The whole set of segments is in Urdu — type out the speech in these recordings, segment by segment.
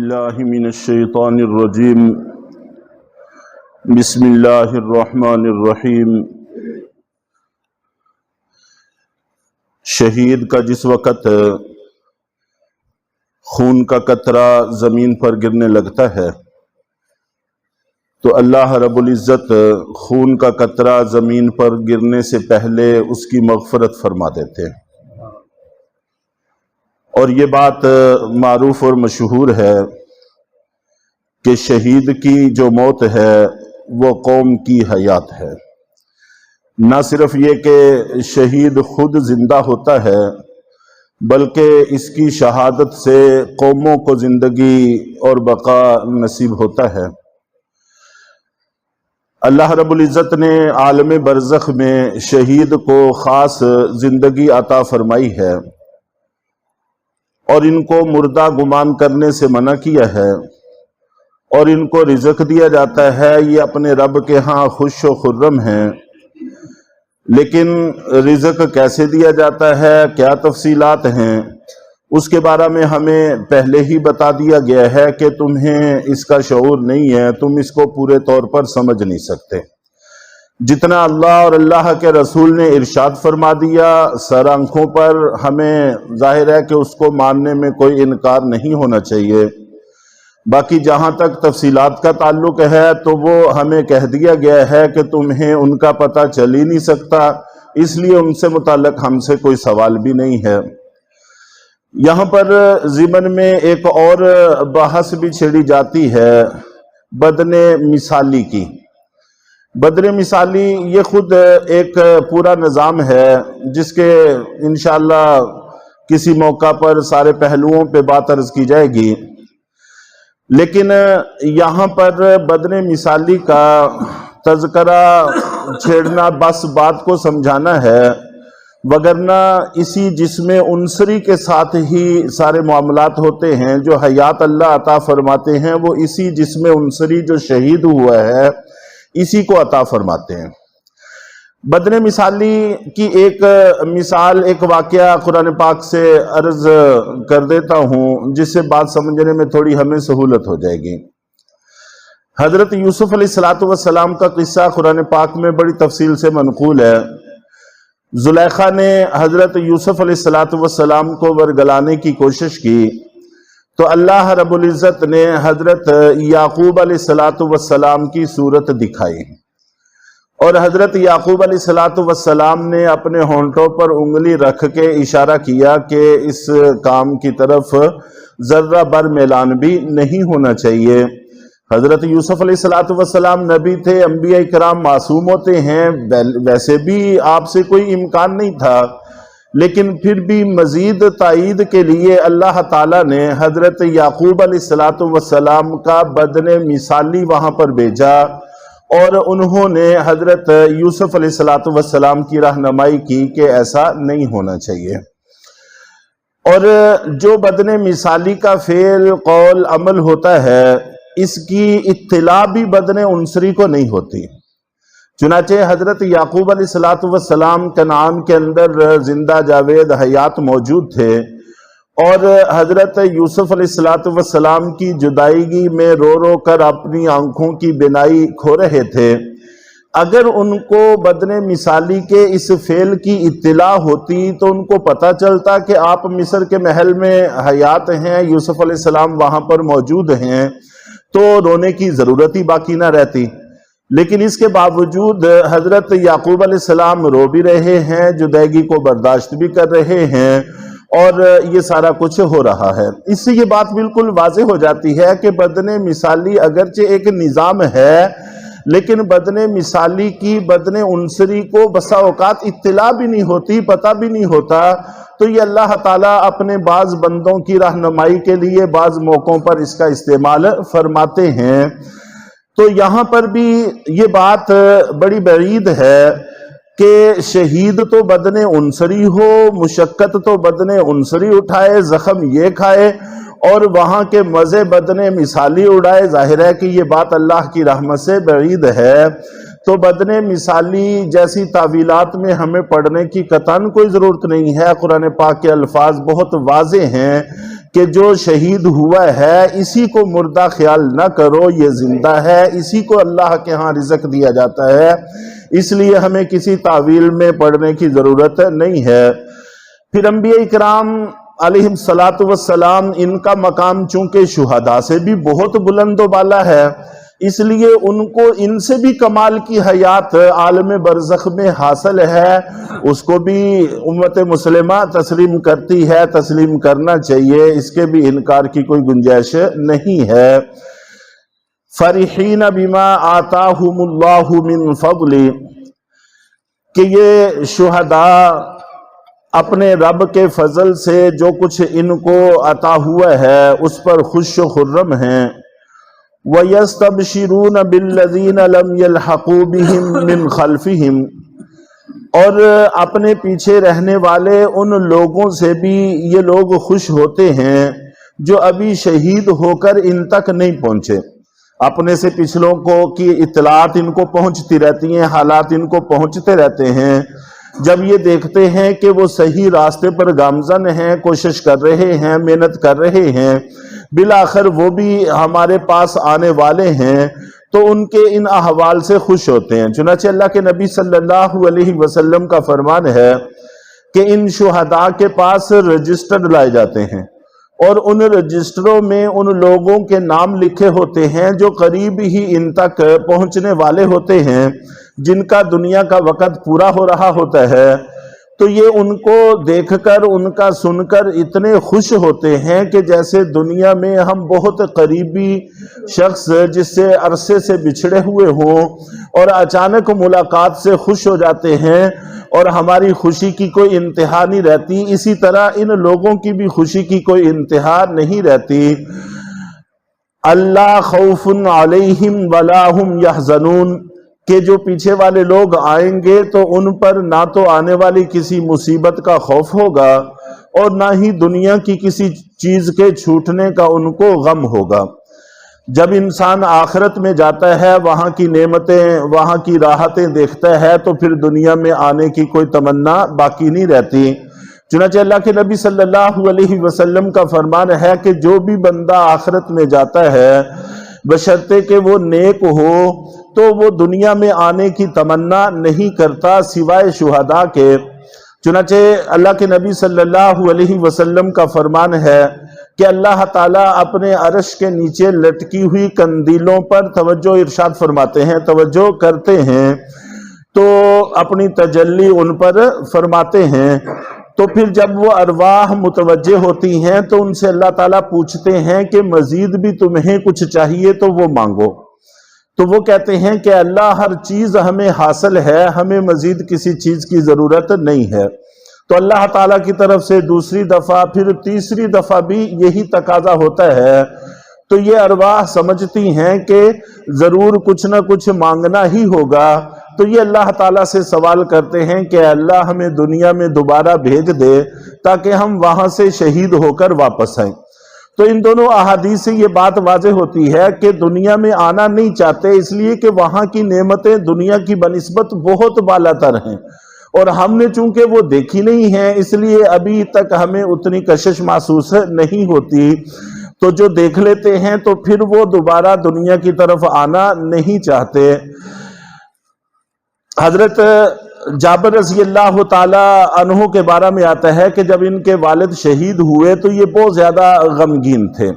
باللہ من الشیطان الرجیم بسم اللہ الرحمن الرحیم۔ شہید کا جس وقت خون کا قطرہ زمین پر گرنے لگتا ہے تو اللہ رب العزت خون کا قطرہ زمین پر گرنے سے پہلے اس کی مغفرت فرما دیتے ہیں، اور یہ بات معروف اور مشہور ہے کہ شہید کی جو موت ہے وہ قوم کی حیات ہے۔ نہ صرف یہ کہ شہید خود زندہ ہوتا ہے بلکہ اس کی شہادت سے قوموں کو زندگی اور بقا نصیب ہوتا ہے۔ اللہ رب العزت نے عالم برزخ میں شہید کو خاص زندگی عطا فرمائی ہے اور ان کو مردہ گمان کرنے سے منع کیا ہے، اور ان کو رزق دیا جاتا ہے۔ یہ اپنے رب کے ہاں خوش و خرم ہیں، لیکن رزق کیسے دیا جاتا ہے، کیا تفصیلات ہیں، اس کے بارے میں ہمیں پہلے ہی بتا دیا گیا ہے کہ تمہیں اس کا شعور نہیں ہے، تم اس کو پورے طور پر سمجھ نہیں سکتے۔ جتنا اللہ اور اللہ کے رسول نے ارشاد فرما دیا سر آنکھوں پر، ہمیں ظاہر ہے کہ اس کو ماننے میں کوئی انکار نہیں ہونا چاہیے۔ باقی جہاں تک تفصیلات کا تعلق ہے تو وہ ہمیں کہہ دیا گیا ہے کہ تمہیں ان کا پتہ چل ہی نہیں سکتا، اس لیے ان سے متعلق ہم سے کوئی سوال بھی نہیں ہے۔ یہاں پر ضمن میں ایک اور بحث بھی چھیڑی جاتی ہے بدن مثالی کی۔ بدن مثالی یہ خود ایک پورا نظام ہے جس کے انشاءاللہ کسی موقع پر سارے پہلوؤں پہ بات عرض کی جائے گی، لیکن یہاں پر بدن مثالی کا تذکرہ چھیڑنا بس بات کو سمجھانا ہے، وگرنہ اسی جسم عنصری کے ساتھ ہی سارے معاملات ہوتے ہیں۔ جو حیات اللہ عطا فرماتے ہیں وہ اسی جسم عنصری جو شہید ہوا ہے اسی کو عطا فرماتے ہیں۔ بدن مثالی کی ایک مثال، ایک واقعہ قرآن پاک سے عرض کر دیتا ہوں جس سے بات سمجھنے میں تھوڑی ہمیں سہولت ہو جائے گی۔ حضرت یوسف علیہ السلام کا قصہ قرآن پاک میں بڑی تفصیل سے منقول ہے۔ زلیخا نے حضرت یوسف علیہ السلام کو ورگلانے کی کوشش کی تو اللہ رب العزت نے حضرت یعقوب علیہ السلام کی صورت دکھائی، اور حضرت یعقوب علیہ السلام نے اپنے ہونٹوں پر انگلی رکھ کے اشارہ کیا کہ اس کام کی طرف ذرہ بر میلان بھی نہیں ہونا چاہیے۔ حضرت یوسف علیہ السلام نبی تھے، انبیاء کرام معصوم ہوتے ہیں، ویسے بھی آپ سے کوئی امکان نہیں تھا، لیکن پھر بھی مزید تائید کے لیے اللہ تعالیٰ نے حضرت یعقوب علیہ السلام کا بدن مثالی وہاں پر بھیجا، اور انہوں نے حضرت یوسف علیہ السلام کی رہنمائی کی کہ ایسا نہیں ہونا چاہیے۔ اور جو بدن مثالی کا فعل، قول، عمل ہوتا ہے اس کی اطلاع بھی بدن عنصری کو نہیں ہوتی۔ چنانچہ حضرت یعقوب علیہ السلام کنعان کے اندر زندہ جاوید حیات موجود تھے، اور حضرت یوسف علیہ السلام کی جدائیگی میں رو رو کر اپنی آنکھوں کی بینائی کھو رہے تھے۔ اگر ان کو بدن مثالی کے اس فعل کی اطلاع ہوتی تو ان کو پتہ چلتا کہ آپ مصر کے محل میں حیات ہیں، یوسف علیہ السلام وہاں پر موجود ہیں، تو رونے کی ضرورت ہی باقی نہ رہتی۔ لیکن اس کے باوجود حضرت یعقوب علیہ السلام رو بھی رہے ہیں، جدائیگی کو برداشت بھی کر رہے ہیں، اور یہ سارا کچھ ہو رہا ہے۔ اس سے یہ بات بالکل واضح ہو جاتی ہے کہ بدن مثالی اگرچہ ایک نظام ہے، لیکن بدن مثالی کی بدن عنصری کو بسا اوقات اطلاع بھی نہیں ہوتی، پتہ بھی نہیں ہوتا، تو یہ اللہ تعالیٰ اپنے بعض بندوں کی رہنمائی کے لیے بعض موقعوں پر اس کا استعمال فرماتے ہیں۔ تو یہاں پر بھی یہ بات بڑی بعید ہے کہ شہید تو بدن عنصری ہو، مشقت تو بدن عنصری اٹھائے، زخم یہ کھائے، اور وہاں کے مزے بدن مثالی اڑائے۔ ظاہر ہے کہ یہ بات اللہ کی رحمت سے بعید ہے۔ تو بدن مثالی جیسی تعویلات میں ہمیں پڑھنے کی قطعاً کوئی ضرورت نہیں ہے۔ قرآن پاک کے الفاظ بہت واضح ہیں کہ جو شہید ہوا ہے اسی کو مردہ خیال نہ کرو، یہ زندہ ہے، اسی کو اللہ کے ہاں رزق دیا جاتا ہے، اس لیے ہمیں کسی تعویل میں پڑھنے کی ضرورت نہیں ہے۔ پھر انبیاء کرام علیہ الصلاۃ والسلام، ان کا مقام چونکہ شہداء سے بھی بہت بلند و بالا ہے، اس لیے ان کو ان سے بھی کمال کی حیات عالم برزخ میں حاصل ہے، اس کو بھی امت مسلمہ تسلیم کرتی ہے، تسلیم کرنا چاہیے، اس کے بھی انکار کی کوئی گنجائش نہیں ہے۔ فرحین بما آتاہم اللہ من فضل، کہ یہ شہداء اپنے رب کے فضل سے جو کچھ ان کو عطا ہوا ہے اس پر خوش و خرم ہیں۔ وَيَسْتَبْشِرُونَ بِالَّذِينَ لَمْ يَلْحَقُوا بِهِمْ مِنْ خَلْفِهِمْ، اور اپنے پیچھے رہنے والے ان لوگوں سے بھی یہ لوگ خوش ہوتے ہیں جو ابھی شہید ہو کر ان تک نہیں پہنچے۔ اپنے سے پچھلوں کو کی اطلاعات ان کو پہنچتی رہتی ہیں، حالات ان کو پہنچتے رہتے ہیں، جب یہ دیکھتے ہیں کہ وہ صحیح راستے پر گامزن ہیں، کوشش کر رہے ہیں، محنت کر رہے ہیں، بالآخر وہ بھی ہمارے پاس آنے والے ہیں، تو ان کے ان احوال سے خوش ہوتے ہیں۔ چنانچہ اللہ کے نبی صلی اللہ علیہ وسلم کا فرمان ہے کہ ان شہداء کے پاس رجسٹر لائے جاتے ہیں، اور ان رجسٹروں میں ان لوگوں کے نام لکھے ہوتے ہیں جو قریب ہی ان تک پہنچنے والے ہوتے ہیں، جن کا دنیا کا وقت پورا ہو رہا ہوتا ہے۔ تو یہ ان کو دیکھ کر، ان کا سن کر اتنے خوش ہوتے ہیں کہ جیسے دنیا میں ہم بہت قریبی شخص جس سے عرصے سے بچھڑے ہوئے ہوں اور اچانک ملاقات سے خوش ہو جاتے ہیں اور ہماری خوشی کی کوئی انتہا نہیں رہتی، اسی طرح ان لوگوں کی بھی خوشی کی کوئی انتہا نہیں رہتی۔ اللہ خوف علیہم ولا ہم یحزنون، کہ جو پیچھے والے لوگ آئیں گے تو ان پر نہ تو آنے والی کسی مصیبت کا خوف ہوگا اور نہ ہی دنیا کی کسی چیز کے چھوٹنے کا ان کو غم ہوگا۔ جب انسان آخرت میں جاتا ہے، وہاں کی نعمتیں، وہاں کی راحتیں دیکھتا ہے، تو پھر دنیا میں آنے کی کوئی تمنا باقی نہیں رہتی۔ چنانچہ اللہ کے نبی صلی اللہ علیہ وسلم کا فرمان ہے کہ جو بھی بندہ آخرت میں جاتا ہے بشرطے کہ وہ نیک ہو تو وہ دنیا میں آنے کی تمنا نہیں کرتا سوائے شہداء کے۔ چنانچہ اللہ کے نبی صلی اللہ علیہ وسلم کا فرمان ہے کہ اللہ تعالیٰ اپنے عرش کے نیچے لٹکی ہوئی قندیلوں پر توجہ ارشاد فرماتے ہیں، توجہ کرتے ہیں، تو اپنی تجلی ان پر فرماتے ہیں۔ تو پھر جب وہ ارواح متوجہ ہوتی ہیں تو ان سے اللہ تعالیٰ پوچھتے ہیں کہ مزید بھی تمہیں کچھ چاہیے تو وہ مانگو، تو وہ کہتے ہیں کہ اللہ ہر چیز ہمیں حاصل ہے، ہمیں مزید کسی چیز کی ضرورت نہیں ہے۔ تو اللہ تعالیٰ کی طرف سے دوسری دفعہ، پھر تیسری دفعہ بھی یہی تقاضا ہوتا ہے، تو یہ ارواح سمجھتی ہیں کہ ضرور کچھ نہ کچھ مانگنا ہی ہوگا، تو یہ اللہ تعالیٰ سے سوال کرتے ہیں کہ اللہ ہمیں دنیا میں دوبارہ بھیج دے تاکہ ہم وہاں سے شہید ہو کر واپس آئیں۔ تو ان دونوں احادیث سے یہ بات واضح ہوتی ہے کہ دنیا میں آنا نہیں چاہتے اس لیے کہ وہاں کی نعمتیں دنیا کی بنسبت بہت بالا تر ہیں، اور ہم نے چونکہ وہ دیکھی نہیں ہیں اس لیے ابھی تک ہمیں اتنی کشش محسوس نہیں ہوتی، تو جو دیکھ لیتے ہیں تو پھر وہ دوبارہ دنیا کی طرف آنا نہیں چاہتے۔ حضرت جابر رضی اللہ تعالی عنہ کے بارے میں آتا ہے کہ جب ان کے والد شہید ہوئے تو یہ بہت زیادہ غمگین تھے،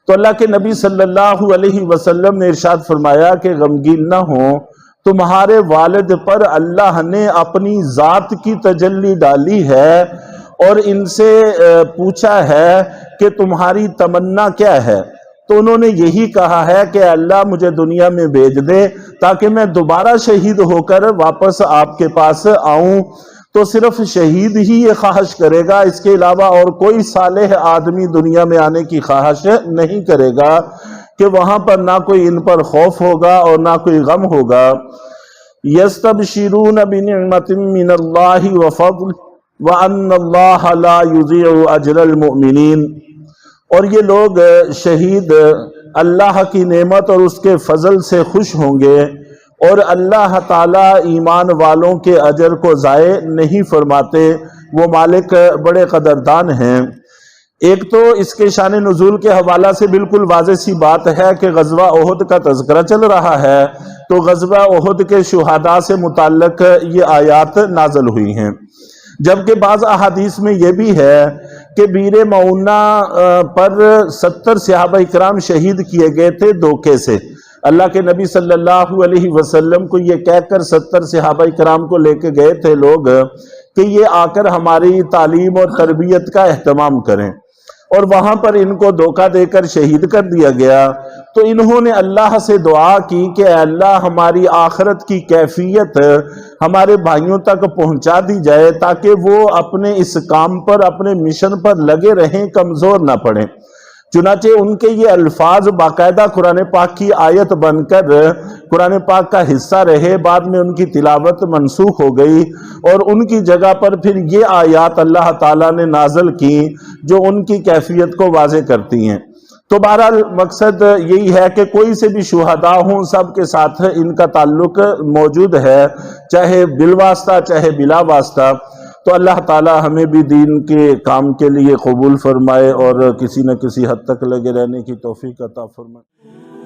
تو اللہ کے نبی صلی اللہ علیہ وسلم نے ارشاد فرمایا کہ غمگین نہ ہوں، تمہارے والد پر اللہ نے اپنی ذات کی تجلی ڈالی ہے اور ان سے پوچھا ہے کہ تمہاری تمنا کیا ہے، تو انہوں نے یہی کہا ہے کہ اللہ مجھے دنیا میں بھیج دے تاکہ میں دوبارہ شہید ہو کر واپس آپ کے پاس آؤں۔ تو صرف شہید ہی یہ خواہش کرے گا، اس کے علاوہ اور کوئی صالح آدمی دنیا میں آنے کی خواہش نہیں کرے گا کہ وہاں پر نہ کوئی ان پر خوف ہوگا اور نہ کوئی غم ہوگا۔ یستبشرون بنعمت من اللہ وفضل وان اللہ لا یضیع اجر المؤمنین، اور یہ لوگ شہید اللہ کی نعمت اور اس کے فضل سے خوش ہوں گے، اور اللہ تعالیٰ ایمان والوں کے اجر کو ضائع نہیں فرماتے، وہ مالک بڑے قدردان ہیں۔ ایک تو اس کے شان نزول کے حوالہ سے بالکل واضح سی بات ہے کہ غزوہ احد کا تذکرہ چل رہا ہے، تو غزوہ احد کے شہداء سے متعلق یہ آیات نازل ہوئی ہیں۔ جبکہ بعض احادیث میں یہ بھی ہے کہ بیر معونہ پر 70 صحابہ کرام شہید کیے گئے تھے دھوکے سے۔ اللہ کے نبی صلی اللہ علیہ وسلم کو یہ کہہ کر 70 صحابہ کرام کو لے کے گئے تھے لوگ کہ یہ آ کر ہماری تعلیم اور تربیت کا اہتمام کریں، اور وہاں پر ان کو دھوکہ دے کر شہید کر دیا گیا۔ تو انہوں نے اللہ سے دعا کی کہ اے اللہ ہماری آخرت کی کیفیت ہمارے بھائیوں تک پہنچا دی جائے تاکہ وہ اپنے اس کام پر، اپنے مشن پر لگے رہیں، کمزور نہ پڑیں۔ چنانچہ ان کے یہ الفاظ باقاعدہ قرآن پاک کی آیت بن کر قرآن پاک کا حصہ رہے، بعد میں ان کی تلاوت منسوخ ہو گئی، اور ان کی جگہ پر پھر یہ آیات اللہ تعالیٰ نے نازل کی جو ان کی کیفیت کو واضح کرتی ہیں۔ تو بہرحال مقصد یہی ہے کہ کوئی سے بھی شہداء ہوں، سب کے ساتھ ان کا تعلق موجود ہے، چاہے بالواسطہ چاہے بلا واسطہ۔ تو اللہ تعالی ہمیں بھی دین کے کام کے لیے قبول فرمائے اور کسی نہ کسی حد تک لگے رہنے کی توفیق عطا فرمائے۔